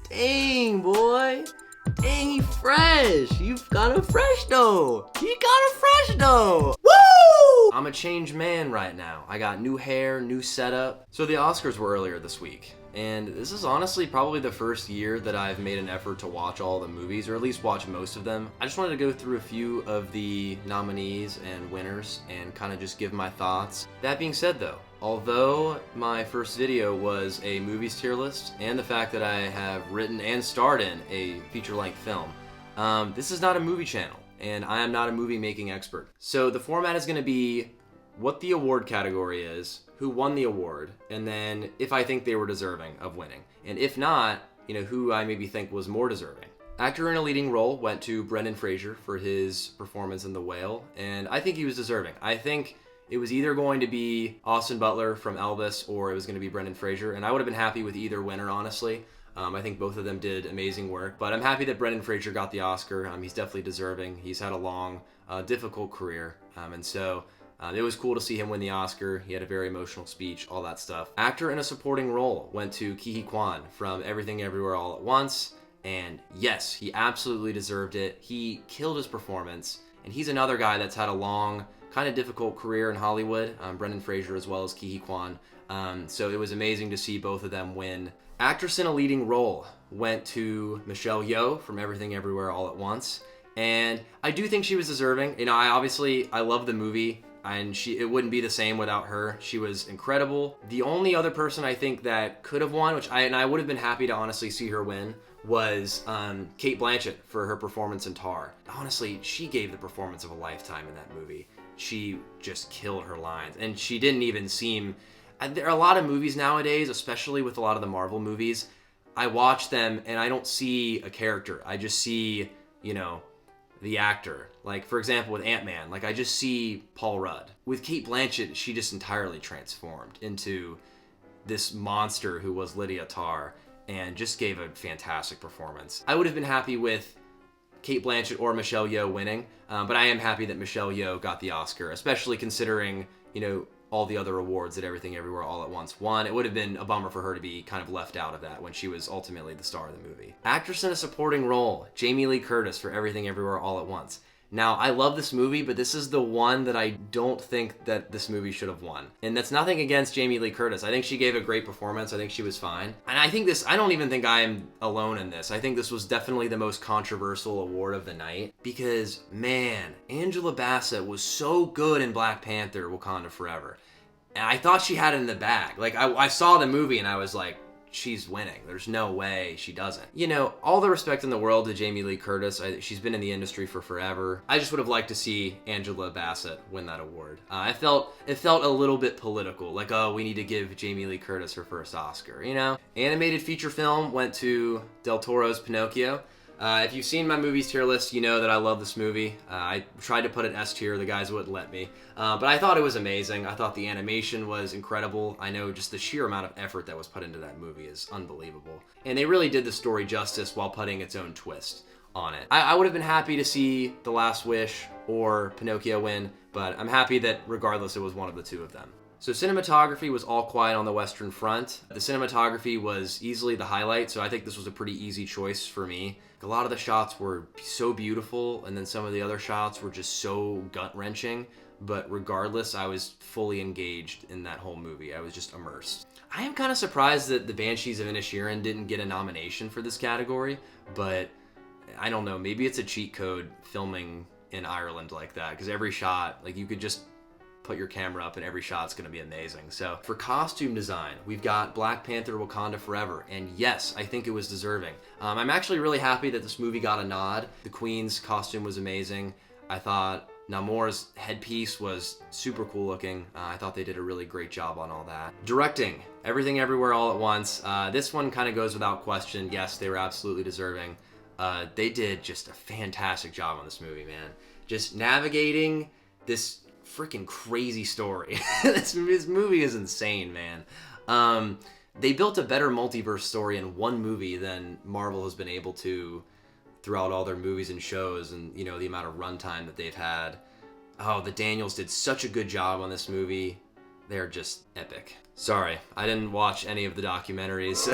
Dang, boy. Dang, he fresh. You've got a fresh though. You got a fresh though. Woo! I'm a changed man right now. I got new hair, new setup. So the Oscars were earlier this week. And this is honestly probably the first year that I've made an effort to watch all the movies, or at least watch most of them. I just wanted to go through a few of the nominees and winners and kind of just give my thoughts. That being said though, although my first video was a movies tier list and the fact that I have written and starred in a feature-length film, this is not a movie channel and I am not a movie making expert. So the format is going to be what the award category is, who won the award, and then if I think they were deserving of winning. And if not, who I maybe think was more deserving. Actor in a leading role went to Brendan Fraser for his performance in The Whale, and I think he was deserving. I think it was either going to be Austin Butler from Elvis or it was going to be Brendan Fraser, and I would have been happy with either winner, honestly. I think both of them did amazing work, but I'm happy that Brendan Fraser got the Oscar. He's definitely deserving. He's had a long, difficult career, and so it was cool to see him win the Oscar. He had a very emotional speech, all that stuff. Actor in a supporting role went to Ke Huy Quan from Everything Everywhere All at Once, and yes, he absolutely deserved it. He killed his performance, and he's another guy that's had a long, kind of difficult career in Hollywood, Brendan Fraser as well as Ke Huy Quan. So it was amazing to see both of them win. Actress in a leading role went to Michelle Yeoh from Everything Everywhere All at Once, and I do think she was deserving. I love the movie, and it wouldn't be the same without her. She was incredible. The only other person I think that could have won, I would have been happy to honestly see her win, was Cate Blanchett for her performance in Tar. Honestly, she gave the performance of a lifetime in that movie. She just killed her lines, and she didn't even seem... There are a lot of movies nowadays, especially with a lot of the Marvel movies, I watch them and I don't see a character. I just see, the actor. Like, for example, with Ant-Man, I just see Paul Rudd. With Cate Blanchett, she just entirely transformed into this monster who was Lydia Tarr and just gave a fantastic performance. I would have been happy with Cate Blanchett or Michelle Yeoh winning, but I am happy that Michelle Yeoh got the Oscar, especially considering, all the other awards that Everything Everywhere All at Once won. It would have been a bummer for her to be kind of left out of that when she was ultimately the star of the movie. Actress in a supporting role, Jamie Lee Curtis for Everything Everywhere All at Once. Now, I love this movie, but this is the one that I don't think that this movie should have won. And that's nothing against Jamie Lee Curtis. I think she gave a great performance. I think she was fine. And I don't even think I am alone in this. I think this was definitely the most controversial award of the night because, man, Angela Bassett was so good in Black Panther, Wakanda Forever. And I thought she had it in the bag. I saw the movie and I was like, she's winning. There's no way she doesn't. All the respect in the world to Jamie Lee Curtis. She's been in the industry for forever. I just would have liked to see Angela Bassett win that award. It felt a little bit political. We need to give Jamie Lee Curtis her first Oscar, Animated feature film went to Del Toro's Pinocchio. If you've seen my movies tier list, you know that I love this movie. I tried to put it S tier, the guys wouldn't let me. But I thought it was amazing. I thought the animation was incredible. I know just the sheer amount of effort that was put into that movie is unbelievable. And they really did the story justice while putting its own twist on it. I would have been happy to see The Last Wish or Pinocchio win, but I'm happy that regardless it was one of the two of them. So cinematography was All Quiet on the Western Front. The cinematography was easily the highlight, so I think this was a pretty easy choice for me. A lot of the shots were so beautiful, and then some of the other shots were just so gut-wrenching, but regardless, I was fully engaged in that whole movie. I was just immersed. I am kind of surprised that The Banshees of Inisherin didn't get a nomination for this category, but I don't know, maybe it's a cheat code filming in Ireland like that, because every shot, you could just put your camera up and every shot's gonna be amazing. So for costume design, we've got Black Panther Wakanda Forever, and yes, I think it was deserving. I'm actually really happy that this movie got a nod. The Queen's costume was amazing. I thought Namor's headpiece was super cool looking. I thought they did a really great job on all that. Directing, Everything Everywhere All at Once. This one kind of goes without question. Yes, they were absolutely deserving. They did just a fantastic job on this movie, man. Just navigating this freaking crazy story. This movie is insane, man. They built a better multiverse story in one movie than Marvel has been able to throughout all their movies and shows, and the amount of runtime that they've had. Oh, the Daniels did such a good job on this movie. they're just epic. Sorry, I didn't watch any of the documentaries.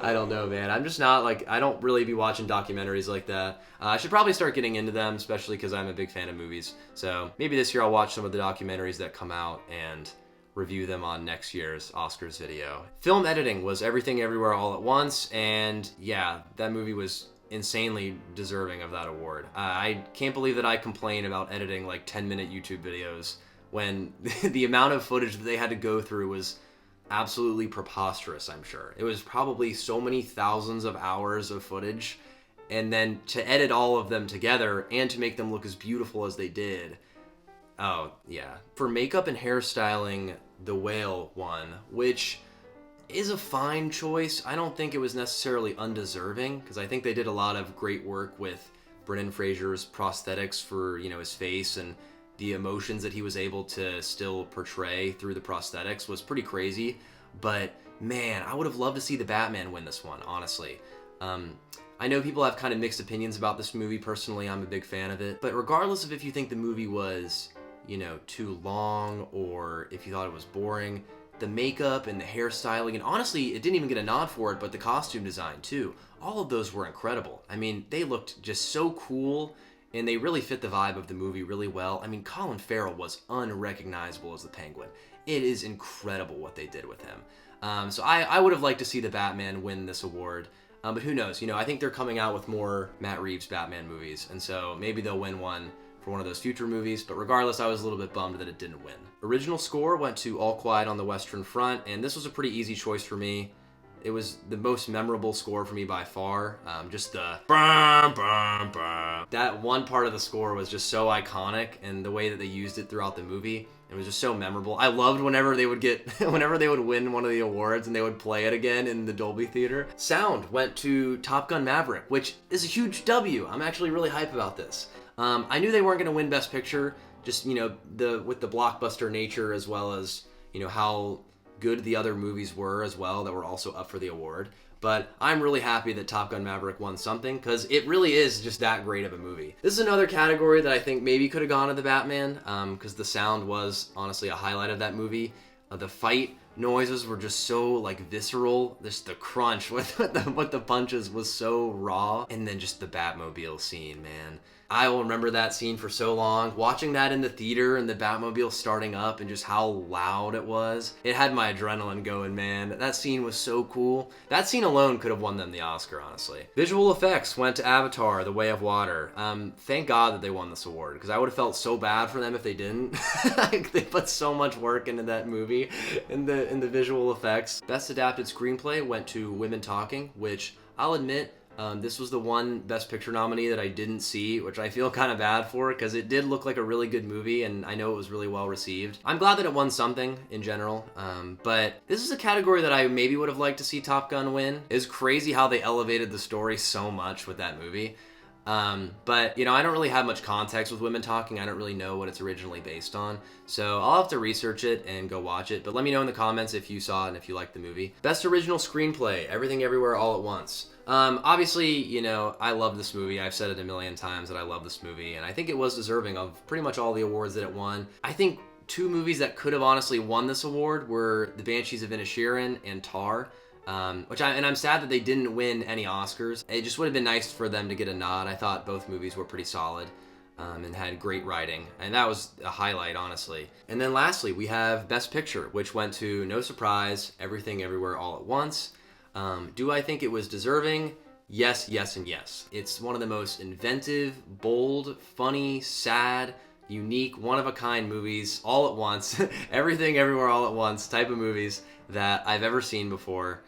I don't know, man. I'm just not like, I don't really be watching documentaries like that. I should probably start getting into them, especially because I'm a big fan of movies. So maybe this year I'll watch some of the documentaries that come out and review them on next year's Oscars video. Film editing was Everything Everywhere All at Once, and yeah, that movie was insanely deserving of that award. I can't believe that I complain about editing like 10-minute YouTube videos when the amount of footage that they had to go through was absolutely preposterous, I'm sure. It was probably so many thousands of hours of footage, and then to edit all of them together and to make them look as beautiful as they did. Oh, yeah. For makeup and hairstyling, The Whale won, which is a fine choice. I don't think it was necessarily undeserving, because I think they did a lot of great work with Brendan Fraser's prosthetics for, his face, and the emotions that he was able to still portray through the prosthetics was pretty crazy. But man, I would have loved to see the Batman win this one, honestly. I know people have kind of mixed opinions about this movie. Personally, I'm a big fan of it. But regardless of if you think the movie was, too long or if you thought it was boring, the makeup and the hairstyling, and honestly, it didn't even get a nod for it, but the costume design too. All of those were incredible. I mean, they looked just so cool, and they really fit the vibe of the movie really well. I mean, Colin Farrell was unrecognizable as the Penguin. It is incredible what they did with him. So I would have liked to see the Batman win this award. But who knows? I think they're coming out with more Matt Reeves Batman movies, and so maybe they'll win one for one of those future movies. But regardless, I was a little bit bummed that it didn't win. Original score went to All Quiet on the Western Front, and this was a pretty easy choice for me. It was the most memorable score for me by far. Just the bum, bum, bum. That one part of the score was just so iconic, and the way that they used it throughout the movie, it was just so memorable. I loved whenever they would whenever they would win one of the awards and they would play it again in the Dolby Theater. Sound went to Top Gun Maverick, which is a huge W. I'm actually really hype about this. I knew they weren't going to win Best Picture, just with the blockbuster nature, as well as how good the other movies were as well that were also up for the award. But I'm really happy that Top Gun Maverick won something, because it really is just that great of a movie. This is another category that I think maybe could have gone to the Batman, because the sound was honestly a highlight of that movie. The fight noises were just so visceral. Just the crunch with the punches was so raw. And then just the Batmobile scene, man. I will remember that scene for so long. Watching that in the theater and the Batmobile starting up and just how loud it was. It had my adrenaline going, man. That scene was so cool. That scene alone could have won them the Oscar, honestly. Visual effects went to Avatar, The Way of Water. Thank God that they won this award, because I would have felt so bad for them if they didn't. They put so much work into that movie in the visual effects. Best Adapted Screenplay went to Women Talking, which I'll admit, this was the one Best Picture nominee that I didn't see, which I feel kind of bad for, because it did look like a really good movie, and I know it was really well received. I'm glad that it won something in general, but this is a category that I maybe would have liked to see Top Gun win. It's crazy how they elevated the story so much with that movie. But I don't really have much context with Women Talking. I don't really know what it's originally based on, so I'll have to research it and go watch it. But let me know in the comments if you saw it and if you liked the movie. Best Original Screenplay, Everything Everywhere All at Once. Obviously, I love this movie. I've said it a million times that I love this movie, and I think it was deserving of pretty much all the awards that it won. I think two movies that could have honestly won this award were The Banshees of Inisherin and Tar. I'm sad that they didn't win any Oscars. It just would have been nice for them to get a nod. I thought both movies were pretty solid, and had great writing, and that was a highlight, honestly. And then lastly, we have Best Picture, which went to, no surprise, Everything Everywhere All at Once. Do I think it was deserving? Yes, yes, and yes. It's one of the most inventive, bold, funny, sad, unique, one-of-a-kind movies all at once, Everything Everywhere All at Once type of movies that I've ever seen before.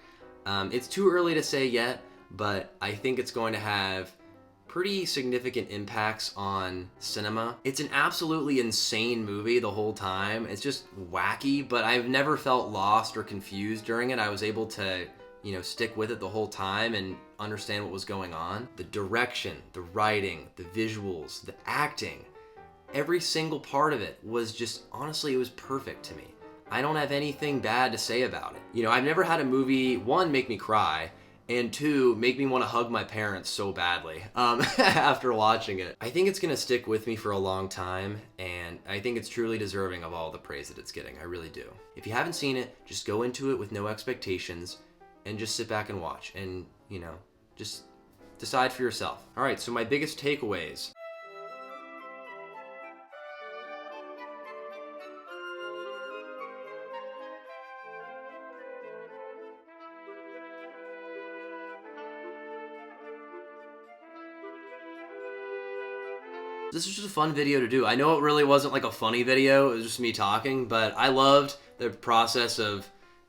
It's too early to say yet, but I think it's going to have pretty significant impacts on cinema. It's an absolutely insane movie the whole time. It's just wacky, but I've never felt lost or confused during it. I was able to, stick with it the whole time and understand what was going on. The direction, the writing, the visuals, the acting, every single part of it was just, honestly, it was perfect to me. I don't have anything bad to say about it. I've never had a movie, one, make me cry, and 2, make me want to hug my parents so badly after watching it. I think it's going to stick with me for a long time, and I think it's truly deserving of all the praise that it's getting. I really do. If you haven't seen it, just go into it with no expectations and just sit back and watch and, you know, just decide for yourself. All right, so my biggest takeaways. This was just a fun video to do. I know it really wasn't like a funny video, it was just me talking, but I loved the process of,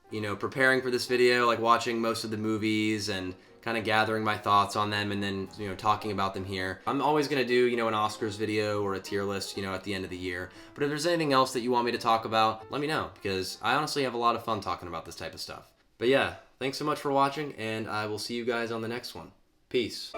you know, preparing for this video, like watching most of the movies and kind of gathering my thoughts on them and then, you know, talking about them here. I'm always gonna do, you know, an Oscars video or a tier list, you know, at the end of the year. But if there's anything else that you want me to talk about, let me know, because I honestly have a lot of fun talking about this type of stuff. But yeah, thanks so much for watching, and I will see you guys on the next one. Peace.